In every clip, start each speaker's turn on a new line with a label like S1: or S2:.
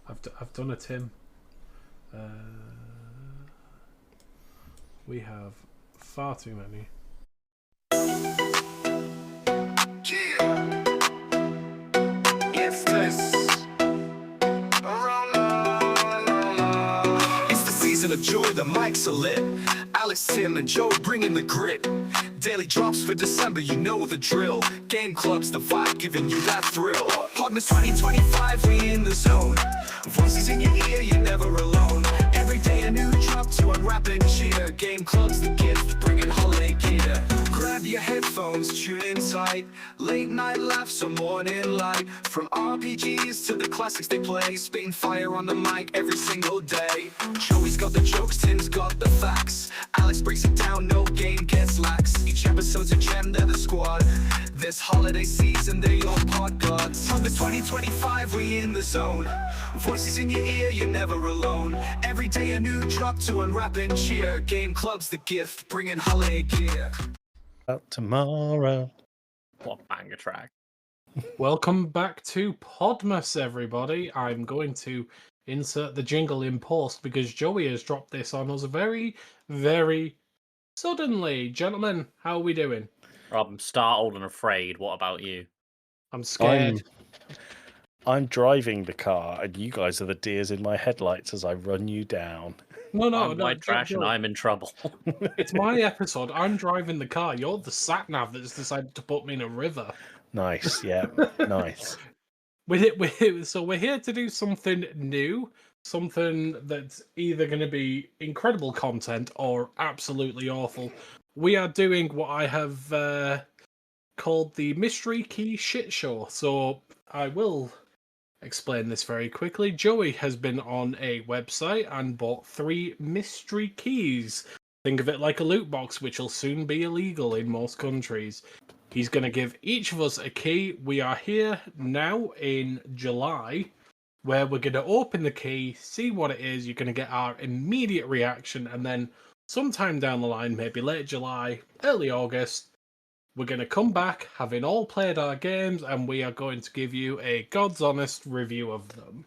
S1: I've done a Tim. We have far too many.
S2: It's this. It's the season of joy, the mics are lit. Alex, Tim, and Joe bringing the grit. Daily drops for December, you know the drill. Game clubs, the vibe, giving you that thrill. Podmas 2025, we in the zone. Voices in your ear, you're never alone. Every day a new drop to unwrap and cheer. Game clubs, the gift, bringing holiday gear. Grab your headphones, tune in tight. Late night laughs or morning light. From RPGs to the classics they play. Spitting fire on the mic every single day. Joey's got the jokes, Tim's got the facts. Alex breaks it down, no game gets lax. Each episode's a gem, they're the squad. This holiday season, they're your pod gods. From the 2025, we in the zone. Voices in your ear, you're never alone. Every day a new drop to unwrap and cheer. Game clubs, the gift, bringing holiday gear.
S3: Out tomorrow.
S4: What a banger track.
S1: Welcome back to Podmas, everybody. I'm going to insert the jingle in post because Joey has dropped this on us very, very suddenly. Gentlemen, how are we doing?
S4: I'm startled and afraid. What about you?
S1: I'm scared.
S3: I'm driving the car, and you guys are the deers in my headlights as I run you down.
S1: No,
S4: I'm white trash and I'm in trouble.
S1: It's my episode. I'm driving the car. You're the sat nav that's decided to put me in a river.
S3: Nice, yeah, nice.
S1: So we're here to do something new, something that's either going to be incredible content or absolutely awful. We are doing what I have called the Mystery Key Shit Show. So I will explain this very quickly. Joey has been on a website and bought 3 mystery keys. Think of it like a loot box, which will soon be illegal in most countries. He's going to give each of us a key. We are here now in July, where we're going to open the key, see what it is. You're going to get our immediate reaction, and then sometime down the line, maybe late July, early August, we're going to come back, having all played our games, and we are going to give you a God's honest review of them.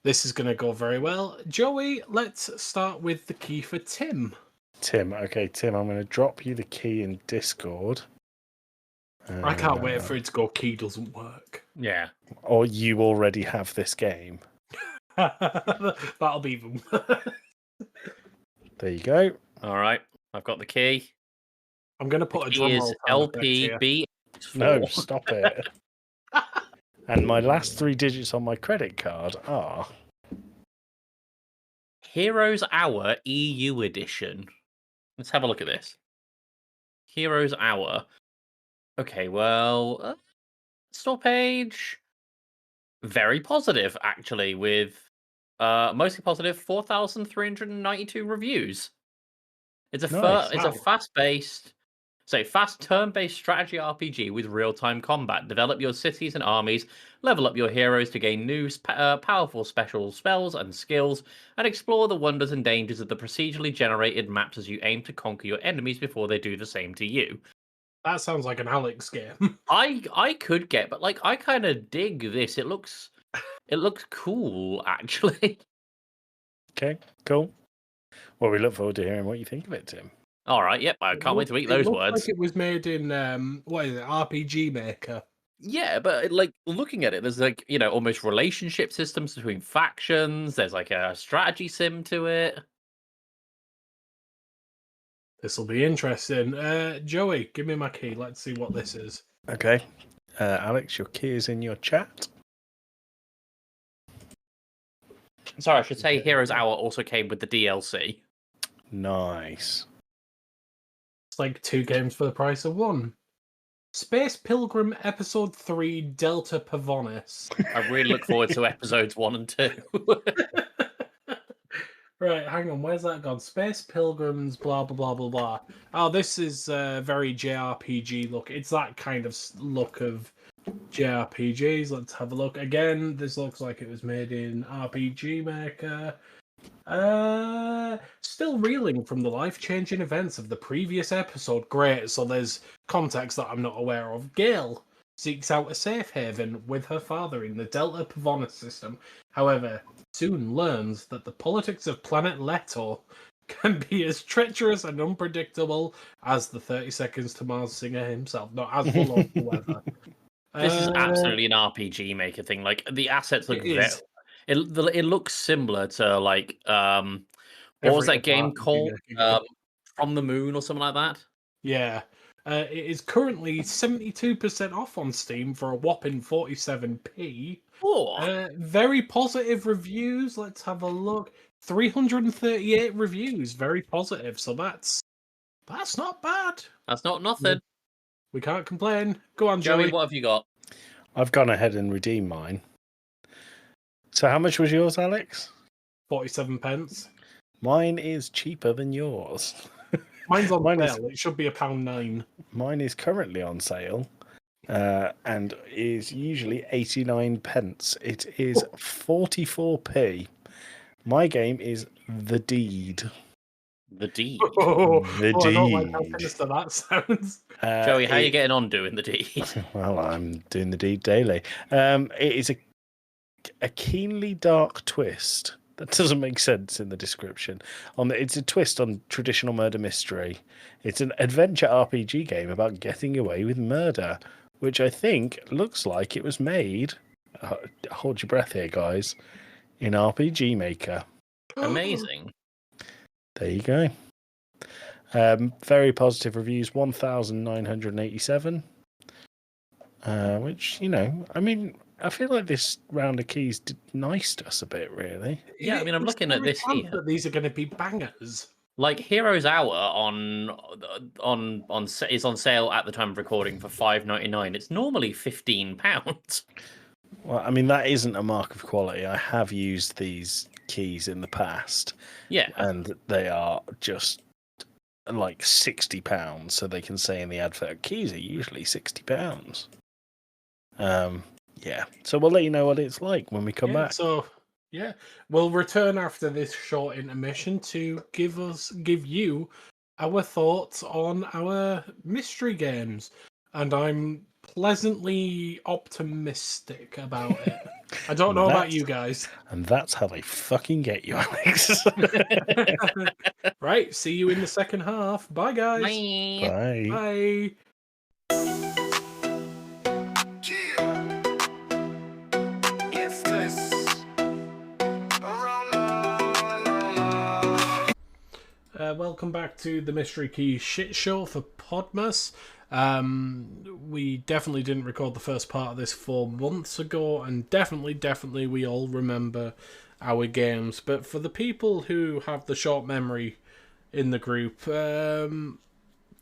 S1: This is going to go very well. Joey, let's start with the key for Tim.
S3: Tim, okay, Tim, I'm going to drop you the key in Discord.
S1: I can't wait for it to go key doesn't work.
S4: Yeah.
S3: Or you already have this game.
S1: That'll be even worse.
S3: There you go.
S4: All right. I've got the key.
S1: I'm going to put a drum
S4: Is
S1: roll sound effect here.
S4: LPB.
S3: No, stop it. And my last 3 digits on my credit card are...
S4: Heroes Hour EU edition. Let's have a look at this. Heroes Hour. Okay, well, store page. Very positive, actually, with mostly positive 4,392 reviews. It's a
S3: Nice.
S4: it's a fast-paced, fast turn-based strategy RPG with real-time combat. Develop your cities and armies, level up your heroes to gain new powerful special spells and skills, and explore the wonders and dangers of the procedurally generated maps as you aim to conquer your enemies before they do the same to you.
S1: That sounds like an Alex game.
S4: I could get, but like I kind of dig this. It looks cool, actually.
S3: Okay, cool. Well, we look forward to hearing what you think of it, Tim.
S4: All right, yep. I can't wait to eat those
S1: looks
S4: words.
S1: like it was made in what is it, RPGmaker?
S4: Yeah, but like looking at it, there's like almost relationship systems between factions. There's like a strategy sim to it.
S1: This will be interesting. Joey, give me my key. Let's see what this is.
S3: Okay. Alex, your key is in your chat.
S4: Sorry, I should say Heroes Hour also came with the DLC.
S3: Nice.
S1: It's like 2 games for the price of 1. Space Pilgrim Episode 3 Delta Pavonis.
S4: I really look forward to episodes 1 and 2.
S1: Right, hang on, where's that gone? Space Pilgrims, blah, blah, blah, blah, blah. Oh, this is very JRPG look. It's that kind of look of JRPGs. Let's have a look. Again, this looks like it was made in RPGmaker. Still reeling from the life-changing events of the previous episode. Great, so there's context that I'm not aware of. Gale, seeks out a safe haven with her father in the Delta Pavonis system. However, soon learns that the politics of planet Leto can be as treacherous and unpredictable as the 30 Seconds to Mars singer himself, not as the local weather.
S4: This is absolutely an RPG Maker thing. Like the assets look
S1: It is.
S4: it looks similar to like what was
S1: Every
S4: that game
S1: other RPG
S4: called?
S1: Maker game.
S4: From the Moon or something like that.
S1: Yeah. It is currently 72% off on Steam for a whopping 47p.
S4: Oh,
S1: Very positive reviews. Let's have a look. 338 reviews. Very positive. So that's not bad.
S4: that's not nothing.
S1: We can't complain. Go on,
S4: Joey,
S1: Joey.
S4: what have you got?
S3: I've gone ahead and redeemed mine. So how much was yours, Alex?
S1: 47 pence.
S3: Mine is cheaper than yours.
S1: Mine's on
S3: Mine is-
S1: sale. It should be £1.09.
S3: Mine is currently on sale and is usually 89 pence. It is 44p. My game is The Deed.
S4: The Deed.
S3: The
S1: I don't like how
S3: Deed.
S1: sinister that sounds.
S4: Joey, how are you getting on doing the Deed?
S3: Well, I'm doing The Deed daily. It is a keenly dark twist. That doesn't make sense in the description. It's a twist on traditional murder mystery. It's an adventure RPG game about getting away with murder, which I think looks like it was made. Hold your breath here, guys. In RPG Maker.
S4: Amazing.
S3: There you go. Very positive reviews. 1,987. Which, I mean, I feel like this round of keys did nice to us a bit, really.
S4: Yeah, I mean, I'm looking at this here.
S1: That these are going to be bangers.
S4: Like Heroes Hour is on sale at the time of recording for £5.99. It's normally £15.
S3: Well, I mean, that isn't a mark of quality. I have used these keys in the past.
S4: Yeah.
S3: And they are just like £60. So they can say in the advert, keys are usually £60. Yeah. So we'll let you know what it's like when we come back.
S1: So, yeah, we'll return after this short intermission to give you our thoughts on our mystery games, and I'm pleasantly optimistic about it. I don't know about you guys.
S3: And that's how they fucking get you, Alex.
S1: Right, see you in the second half. Bye, guys.
S4: Bye.
S3: Bye.
S1: Bye. Welcome back to the Mystery Key shit show for Podmas. We definitely didn't record the first part of this 4 months ago, and definitely we all remember our games. But for the people who have the short memory in the group,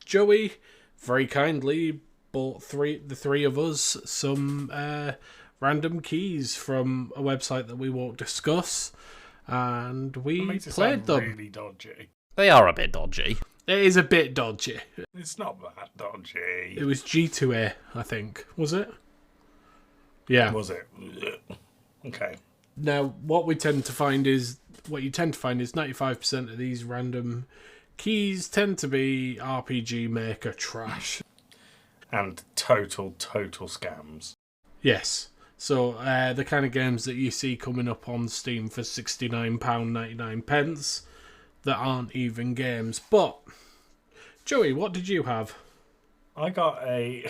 S1: Joey very kindly bought the three of us some random keys from a website that we won't discuss, and we played them.
S3: Really dodgy.
S4: They are a bit dodgy.
S1: It is a bit dodgy.
S3: It's not that dodgy.
S1: It was G2A, I think. Was it? Yeah.
S3: Was it? Okay.
S1: Now, what you tend to find is 95% of these random keys tend to be RPG Maker trash.
S3: And total scams.
S1: Yes. So, the kind of games that you see coming up on Steam for £69.99 that aren't even games. But, Joey, what did you have?
S3: I got a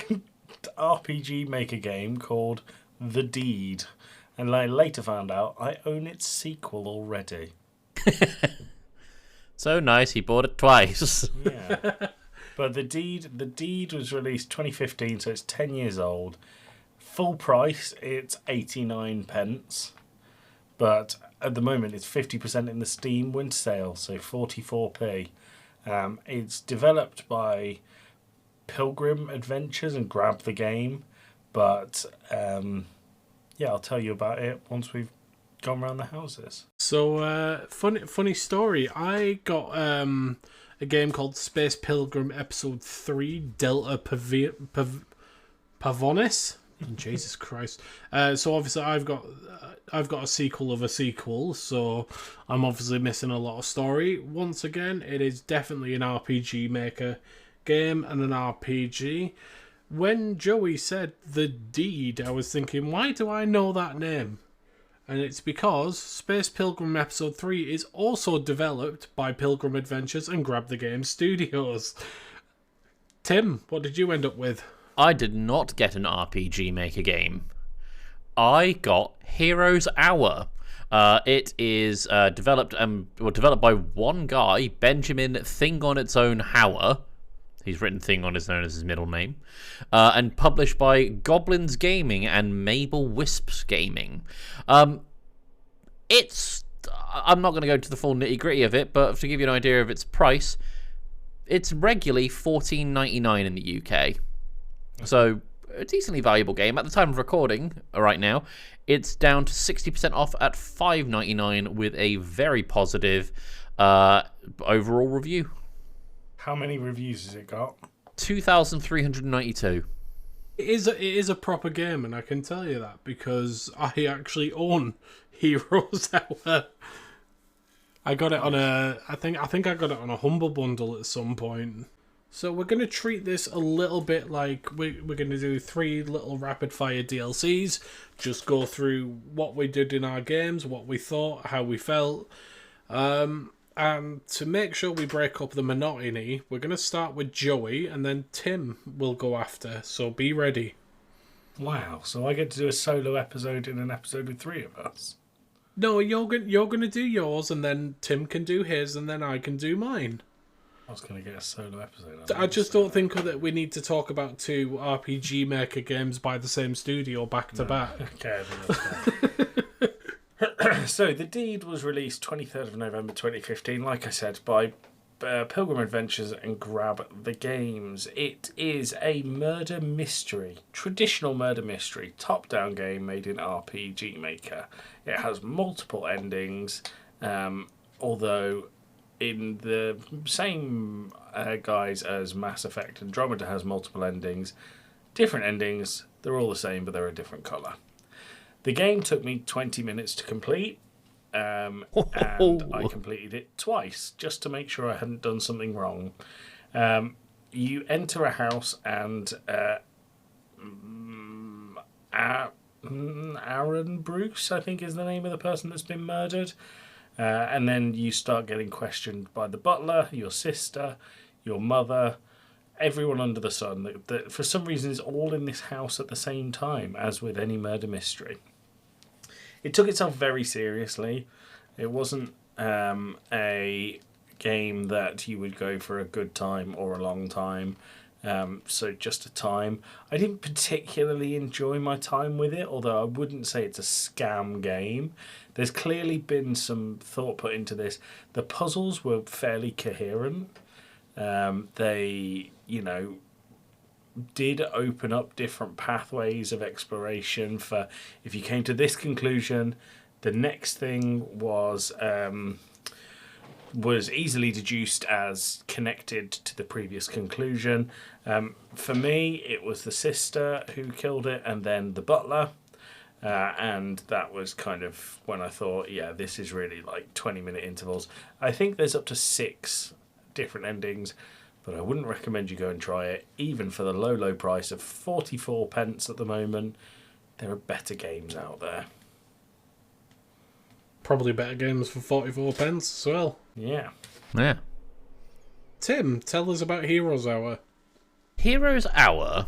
S3: RPG Maker game called The Deed. And I later found out I own its sequel already.
S4: So nice, he bought it twice.
S3: Yeah. But The Deed was released 2015, so it's 10 years old. Full price, it's 89 pence. But at the moment, it's 50% in the Steam winter sale, so 44p. It's developed by Pilgrim Adventures and Grab the Game. But, yeah, I'll tell you about it once we've gone around the houses.
S1: So, funny story. I got a game called Space Pilgrim Episode 3 Delta Pavonis. Jesus Christ. So obviously I've got a sequel of a sequel, so I'm obviously missing a lot of story. Once again, it is definitely an RPG Maker game and an RPG. When Joey said The Deed, I was thinking, why do I know that name? And it's because Space Pilgrim Episode 3 is also developed by Pilgrim Adventures and Grab the Game Studios. Tim, what did you end up with?
S4: I did not get an RPGmaker game. I got Heroes Hour. It is developed by one guy, Benjamin Thing on its own Hauer. He's written Thing on his own as his middle name. And published by Goblins Gaming and Mabel Wisps Gaming. I'm not going to go into the full nitty-gritty of it, but to give you an idea of its price, it's regularly $14.99 in the UK. So, a decently valuable game. At the time of recording, right now, it's down to 60% off at $5.99 with a very positive overall review.
S3: How many reviews has it got?
S4: 2,392.
S1: It is a proper game, and I can tell you that because I actually own Heroes Hour. I got it on I think I got it on a Humble Bundle at some point. So we're going to treat this a little bit like we're going to do 3 little rapid fire DLCs. Just go through what we did in our games, what we thought, how we felt. And to make sure we break up the monotony, we're going to start with Joey, and then Tim will go after. So be ready.
S3: Wow, so I get to do a solo episode in an episode with 3 of us?
S1: No, you're going to do yours, and then Tim can do his, and then I can do mine.
S3: I was going to get a solo episode.
S1: I just don't think that we need to talk about 2 RPGmaker games by the same studio back to back.
S3: Okay, I think that's fine. So, The Deed was released 23rd of November 2015, like I said, by Pilgrim Adventures and Grab the Games. It is a murder mystery, traditional murder mystery, top-down game made in RPGmaker. It has multiple endings, although in the same guise as Mass Effect, Andromeda has multiple endings. Different endings, they're all the same, but they're a different colour. The game took me 20 minutes to complete, and I completed it twice, just to make sure I hadn't done something wrong. You enter a house, and Aaron Bruce, I think is the name of the person that's been murdered. And then you start getting questioned by the butler, your sister, your mother, everyone under the sun. That for some reason is all in this house at the same time, as with any murder mystery. It took itself very seriously. It wasn't a game that you would go for a good time or a long time. So just a time. I didn't particularly enjoy my time with it, although I wouldn't say it's a scam game. There's clearly been some thought put into this. The puzzles were fairly coherent. They, did open up different pathways of exploration for if you came to this conclusion, the next thing was easily deduced as connected to the previous conclusion. For me, it was the sister who killed it and then the butler. And that was kind of when I thought, yeah, this is really like 20-minute intervals. I think there's up to 6 different endings, but I wouldn't recommend you go and try it, even for the low price of 44 pence at the moment. There are better games out there.
S1: Probably better games for 44 pence as well.
S3: Yeah.
S4: Yeah.
S1: Tim, tell us about Heroes Hour.
S4: Heroes Hour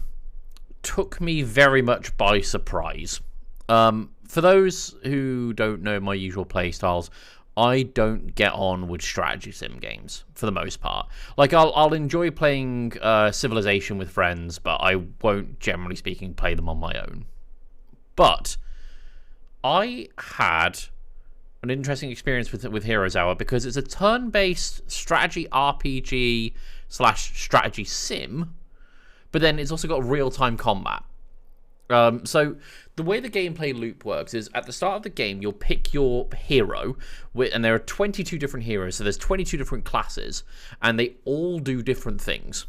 S4: took me very much by surprise. For those who don't know my usual playstyles, I don't get on with strategy sim games for the most part. Like I'll enjoy playing Civilization with friends, but I won't, generally speaking, play them on my own. But I had an interesting experience with Heroes Hour because it's a turn-based strategy RPG / strategy sim, but then it's also got real-time combat. So the way the gameplay loop works is at the start of the game, you'll pick your hero, and there are 22 different heroes, so there's 22 different classes, and they all do different things.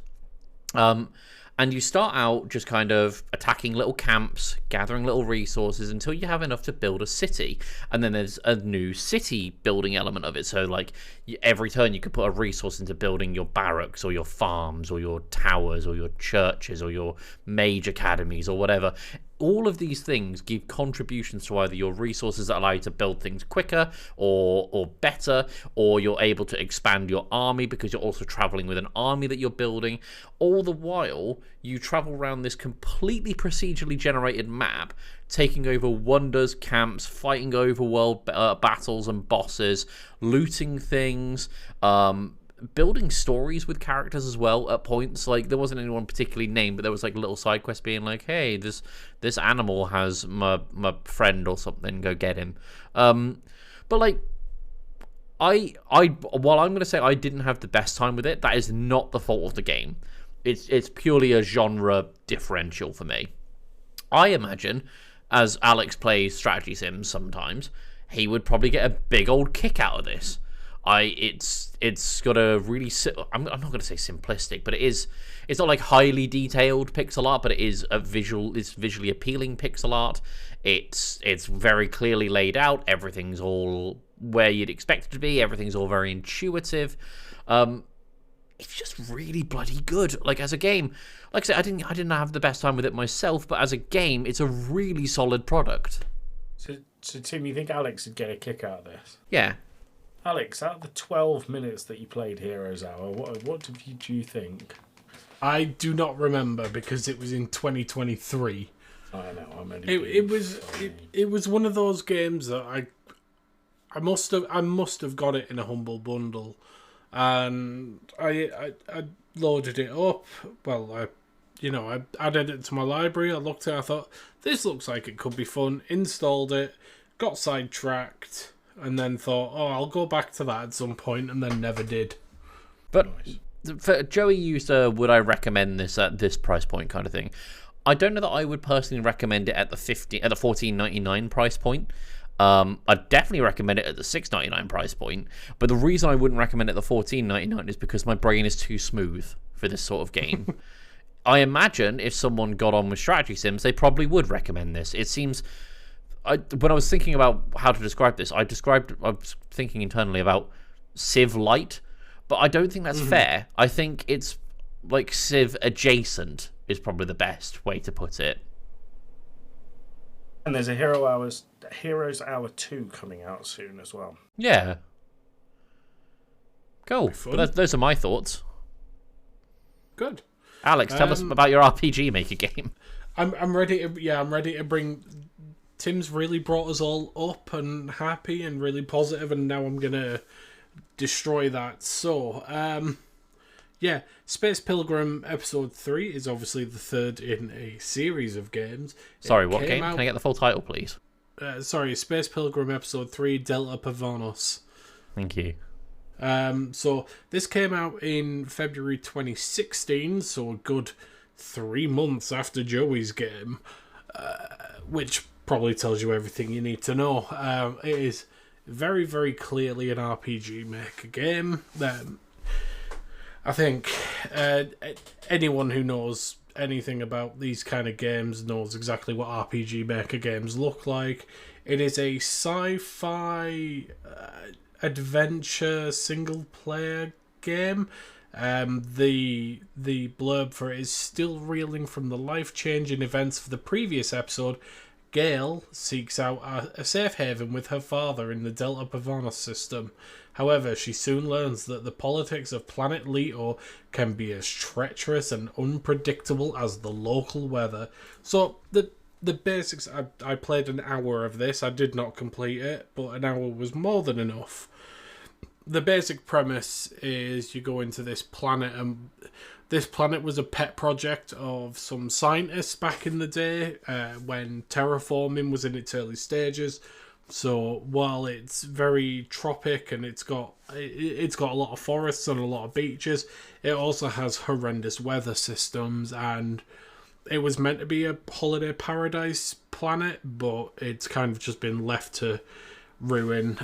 S4: And you start out just kind of attacking little camps, gathering little resources until you have enough to build a city. And then there's a new city building element of it. So, like, every turn you could put a resource into building your barracks or your farms or your towers or your churches or your mage academies or whatever. All of these things give contributions to either your resources that allow you to build things quicker or better, or you're able to expand your army because you're also traveling with an army that you're building. All the while, you travel around this completely procedurally generated map, taking over wonders, camps, fighting overworld battles and bosses, looting things, building stories with characters as well at points. Like, there wasn't anyone particularly named, but there was like little side quests being like, hey, this animal has my friend or something, go get him. But like, while I'm going to say I didn't have the best time with it, that is not the fault of the game. It's purely a genre differential for me. I imagine, as Alex plays strategy sims sometimes, he would probably get a big old kick out of this. It's got a really, I'm not going to say simplistic, but it's not like highly detailed pixel art, but it's visually appealing pixel art. It's very clearly laid out. Everything's all where you'd expect it to be. Everything's all very intuitive. It's just really bloody good. Like, as a game, like I said, I didn't have the best time with it myself, but as a game, it's a really solid product.
S3: So Tim, you think Alex would get a kick out of this?
S4: Yeah.
S3: Alex, out of the 12 minutes that you played Heroes Hour, what do you think?
S1: I do not remember because it was in 2023.
S3: I know, I'm only
S1: it was one of those games that I must have got it in a humble bundle, and I loaded it up. Well, I added it to my library. I looked at it, I thought, this looks like it could be fun. Installed it, got sidetracked, and then thought, oh, I'll go back to that at some point, and then never did.
S4: But for Joey used would I recommend this at this price point kind of thing. I don't know that I would personally recommend it at the $14.99 price point. I'd definitely recommend it at the $6.99 price point. But the reason I wouldn't recommend it at the $14.99 is because my brain is too smooth for this sort of game. I imagine if someone got on with strategy sims, they probably would recommend this. It seems, when I was thinking about how to describe this, I was thinking internally about Civ Lite, but I don't think that's fair. I think it's like Civ adjacent is probably the best way to put it.
S3: And there's a Heroes Hour 2 coming out soon as well.
S4: Yeah. Cool. But those are my thoughts.
S1: Good.
S4: Alex, tell us about your RPGmaker game.
S1: I'm ready to bring. Tim's really brought us all up and happy and really positive, and now I'm gonna destroy that. So, Space Pilgrim Episode 3 is obviously the third in a series of games.
S4: Sorry, what game? Can I get the full title, please?
S1: Space Pilgrim Episode 3, Delta Pavanos.
S4: Thank you.
S1: So this came out in February 2016, so a good 3 months after Joey's game, which probably tells you everything you need to know. It is very, very clearly an RPGmaker game. I think anyone who knows anything about these kind of games knows exactly what RPGmaker games look like. It is a sci-fi adventure single player game. The blurb for it is still reeling from the life-changing events of the previous episode. Gale seeks out a safe haven with her father in the Delta Pavanos system. However, she soon learns that the politics of planet Leto can be as treacherous and unpredictable as the local weather. So the basics, I played an hour of this. I did not complete it, but an hour was more than enough. The basic premise is you go into this planet, and this planet was a pet project of some scientists back in the day when terraforming was in its early stages. So while it's very tropic and it's got a lot of forests and a lot of beaches, it also has horrendous weather systems, and it was meant to be a holiday paradise planet, but it's kind of just been left to ruin.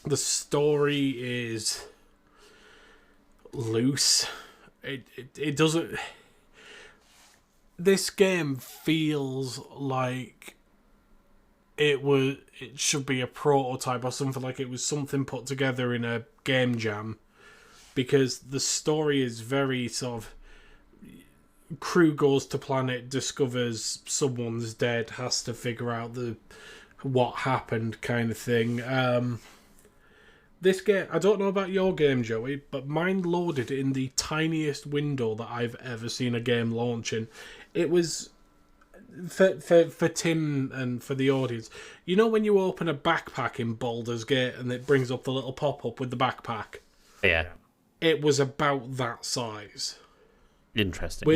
S1: The story is loose. it doesn't. This game feels like it should be a prototype or something, like it was something put together in a game jam, because the story is very sort of crew goes to planet, discovers someone's dead, has to figure out what happened kind of thing. This game, I don't know about your game, Joey, but mine loaded in the tiniest window that I've ever seen a game launch in. It was, for Tim and for the audience, you know when you open a backpack in Baldur's Gate and it brings up the little pop-up with the backpack?
S4: Yeah.
S1: It was about that size.
S4: Interesting.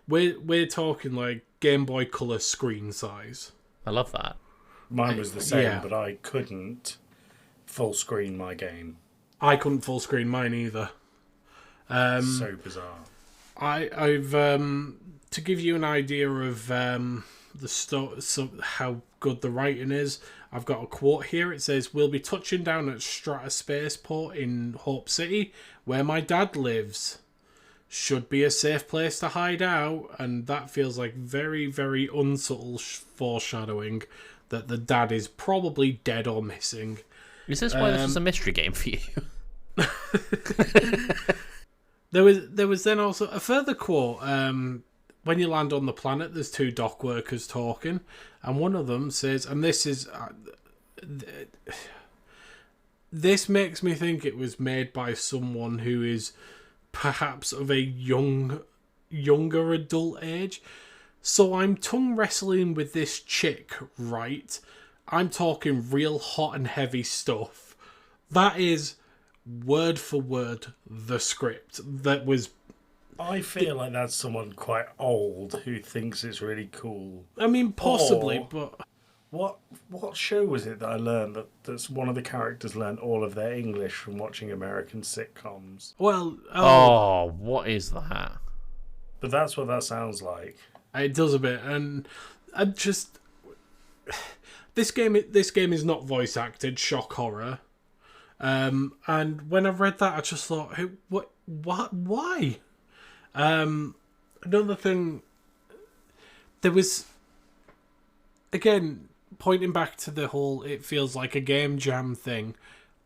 S1: We're talking like Game Boy Color screen size.
S4: I love that.
S3: Mine was the same,
S1: Yeah.
S3: but I couldn't full screen my game.
S1: I couldn't full screen mine either.
S3: So bizarre.
S1: I've to give you an idea of how good the writing is, I've got a quote here. It says, "We'll be touching down at Strata Spaceport in Hope City, where my dad lives. Should be a safe place to hide out." And that feels like very, very unsubtle foreshadowing that the dad is probably dead or missing.
S4: Is this why this is a mystery game for you?
S1: There was then also a further quote. When you land on the planet, there's two dock workers talking, and one of them says, and this is... this makes me think it was made by someone who is perhaps of a younger adult age. So I'm tongue wrestling with this chick, right? I'm talking real hot and heavy stuff. That is word for word the script that was...
S3: I feel like that's someone quite old who thinks it's really cool.
S1: I mean, possibly,
S3: Or-
S1: but...
S3: What show was it that I learned that's one of the characters learned all of their English from watching American sitcoms?
S1: Well...
S4: Oh, what is that?
S3: But that's what that sounds like.
S1: It does a bit, and I just... This game is not voice acted, shock horror. And when I read that, I just thought, hey, what, why? Another thing, there was, again, pointing back to the whole, it feels like a game jam thing.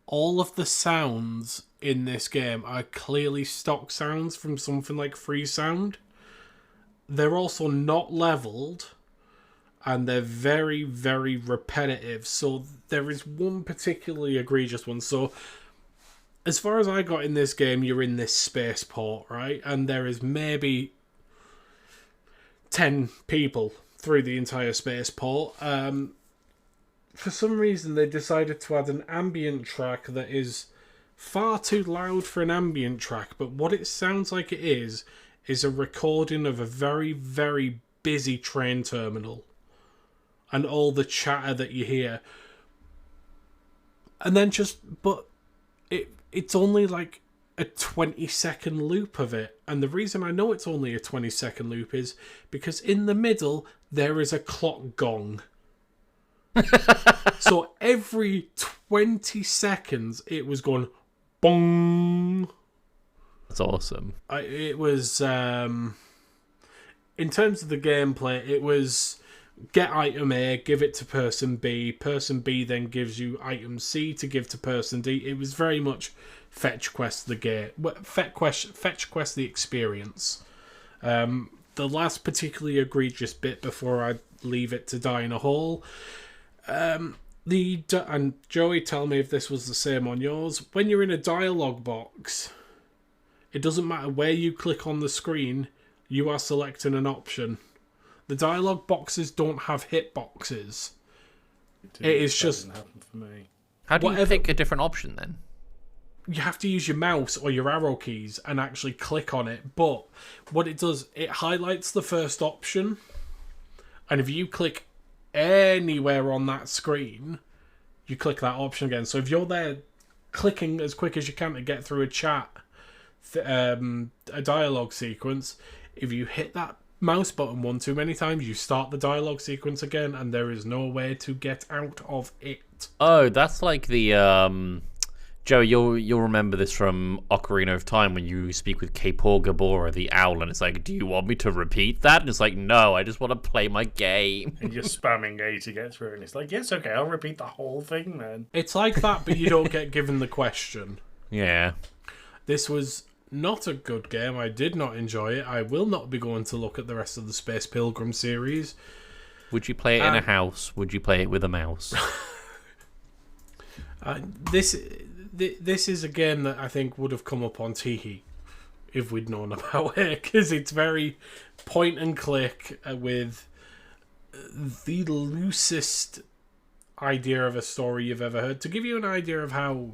S1: All of the sounds in this game are clearly stock sounds from something like Freesound. They're also not leveled, and they're very, very repetitive. So there is one particularly egregious one. So as far as I got in this game, you're in this spaceport, right? And there is maybe 10 people through the entire spaceport. For some reason, they decided to add an ambient track that is far too loud for an ambient track. But what it sounds like it is a recording of a very, very busy train terminal. And all the chatter that you hear. And then but it's only like a 20-second loop of it. And the reason I know it's only a 20-second loop is because in the middle, there is a clock gong. So every 20 seconds, it was going bong.
S4: That's awesome.
S1: It was, in terms of the gameplay, it was... Get item A, give it to person B. Person B then gives you item C to give to person D. It was very much fetch quest the game. Fetch quest the experience. The last particularly egregious bit before I leave it to die in a hole. And Joey, tell me if this was the same on yours. When you're in a dialogue box, it doesn't matter where you click on the screen, you are selecting an option. The dialogue boxes don't have hitboxes. It is just...
S3: Doesn't happen for me.
S4: How do you pick a different option then?
S1: You have to use your mouse or your arrow keys and actually click on it. But what it does, it highlights the first option. And if you click anywhere on that screen, you click that option again. So if you're there clicking as quick as you can to get through a chat, a dialogue sequence, if you hit that mouse button one too many times, you start the dialogue sequence again, and there is no way to get out of it.
S4: Oh, that's like the Joe, you'll remember this from Ocarina of Time when you speak with Kapor Gabora, the owl, and it's like, do you want me to repeat that? And it's like, no, I just want to play my game.
S3: And you're spamming A to get through, and it's like, yes, okay, I'll repeat the whole thing then.
S1: It's like that, but you don't get given the question.
S4: Yeah.
S1: This was not a good game. I did not enjoy it. I will not be going to look at the rest of the Space Pilgrim series.
S4: Would you play it in a house? Would you play it with a mouse?
S1: This is a game that I think would have come up on Teehee if we'd known about it, because it's very point and click with the loosest idea of a story you've ever heard. To give you an idea of how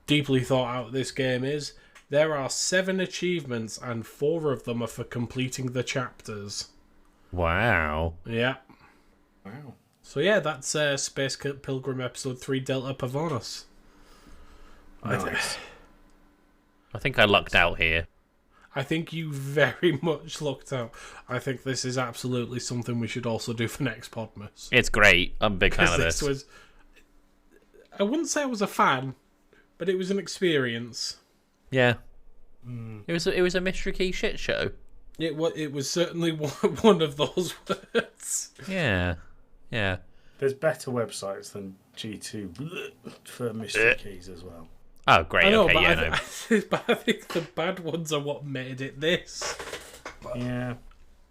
S1: deeply thought out this game is, there are 7 achievements and 4 of them are for completing the chapters.
S4: Wow.
S1: Yeah.
S3: Wow.
S1: So yeah, that's Space Pilgrim Episode 3 Delta Pavonis.
S3: Nice.
S4: I think I lucked out here.
S1: I think you very much lucked out. I think this is absolutely something we should also do for next Podmas.
S4: It's great. I'm a big fan of this.
S1: I wouldn't say I was a fan, but it was an experience.
S4: Yeah. It was a Mystery Key shit show.
S1: It was certainly one of those words.
S4: Yeah. Yeah.
S3: There's better websites than G2 for mystery keys as well.
S4: Oh, great.
S1: I know,
S4: okay,
S1: but
S4: yeah, no.
S1: but I think the bad ones are what made it this.
S3: Yeah.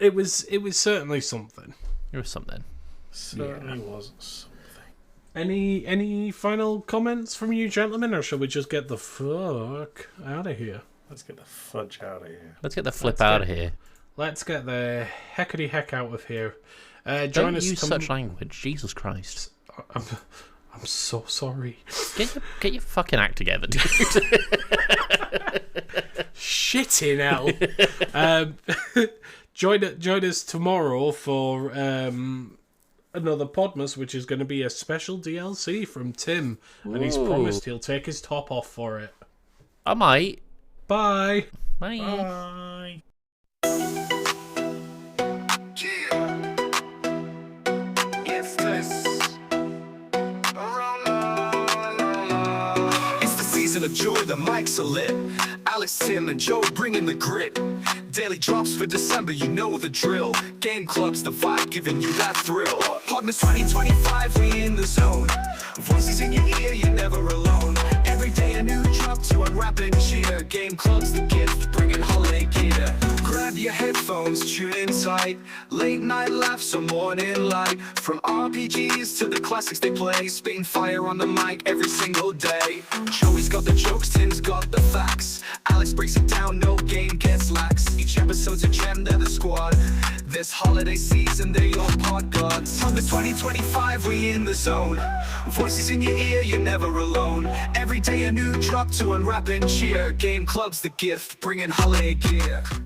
S1: It was certainly something.
S4: It was something.
S3: Certainly was something.
S1: Any final comments from you gentlemen, or shall we just get the fuck out of here?
S3: Let's get the fudge out of here.
S4: Let's get the flip out of here.
S1: Let's get the heckity heck out of here. Join
S4: Don't
S1: us
S4: use such language. Jesus Christ.
S1: I'm so sorry.
S4: Get your fucking act together, dude.
S1: Shitting hell. Join us tomorrow for another Podmas, which is going to be a special DLC from Tim, and he's promised he'll take his top off for it.
S4: I might.
S1: Bye.
S4: Bye.
S3: Bye.
S2: Of joy, the mics are lit. Alex, Tim, and Joe bringing the grit. Daily drops for December, you know the drill. Game clubs, the vibe, giving you that thrill. Podmas 2025, we in the zone. Voices in your ear, you're never alone. Every day a new drop to unwrap and cheer. Game clubs, the gift, bringing holiday gear. Grab your headphones, tune in tight. Late night laughs or morning light. From RPGs to the classics they play. Spitting fire on the mic every single day. Joey's got the jokes, Tim's got the facts. Alex breaks it down, no game gets lax. Each episode's a gem, they're the squad. This holiday season, they're your pod gods. On the 2025, we in the zone. Voices in your ear, you're never alone. Every day a new drop to unwrap and cheer. Game clubs, the gift, bringing holiday gear.